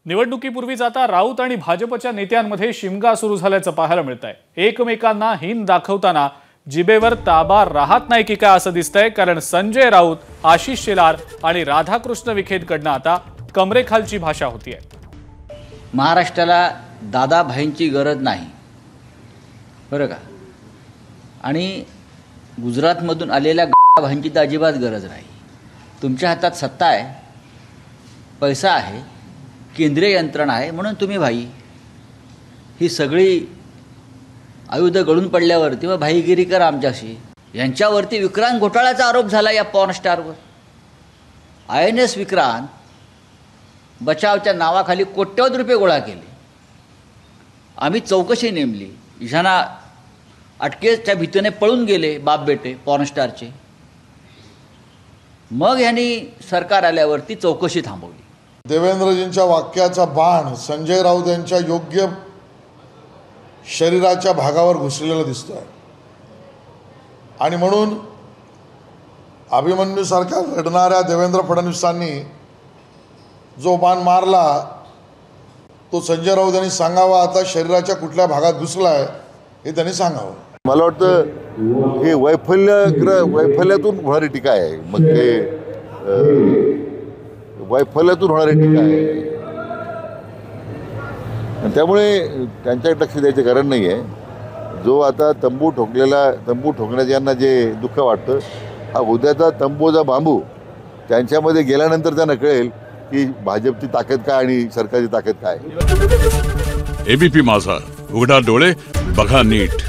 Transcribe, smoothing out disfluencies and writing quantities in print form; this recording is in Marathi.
निवडणुकीपूर्वीच आता राऊत आणि भाजपच्या नेत्यांमध्ये शिमगा सुरू झाल्याचं पाहायला मिळतंय। एकमेकांना हिन दाखवताना जिबेवर ताबा राहत नाही की काय असं दिसतंय, कारण संजय राऊत, आशिष शेलार आणि राधाकृष्ण विखेंकडनं आता कमरेखालची भाषा होतीये। महाराष्ट्राला दादाभाईंची गरज नाही बरं का, आणि गुजरातमधून आलेल्या भाईंची तर अजिबात गरज नाही। तुमच्या हातात सत्ता आहे, पैसा आहे, केंद्रीय यंत्रणा आहे, म्हणून तुम्ही भाई ही सगळी आयुध गळून पडल्यावरती व भाईगिरी करा आमच्याशी। यांच्यावरती विक्रांत घोटाळ्याचा आरोप झाला या पॉर्न स्टारवर। INS विक्रांत बचावच्या नावाखाली कोट्यवधी रुपये गोळा केले। आम्ही चौकशी नेमली, ह्यांना अटकेच्या भीतीने पळून गेले बाप बेटे पॉर्न स्टारचे। मग ह्यांनी सरकार आल्यावरती चौकशी थांबवली। देवेंद्रजींच्या वाक्याचा बाण संजय राऊत यांच्या योग्य शरीराच्या भागावर घुसलेला दिसतोय, आणि म्हणून अभिमन्यूसारख्या लढणाऱ्या देवेंद्र फडणवीसांनी जो बाण मारला तो संजय राऊत यांनी सांगावा, आता शरीराच्या कुठल्या भागात घुसलाय हे त्यांनी सांगावं। मला वाटतं हे वैफल्यातून होणारी टीका आहे, मग ते वैफल्यातून होणारी टीका आहे, त्यामुळे त्यांच्याकडे लक्ष द्यायचं कारण नाही आहे। जो आता तंबू ठोकण्याचं यांना जे दुःख वाटतं, हा उद्याचा तंबूचा बांबू त्यांच्यामध्ये गेल्यानंतर त्यांना कळेल की भाजपची ताकद काय आणि सरकारची ताकद काय। ABP माझा, उघडा डोळे बघा नीट।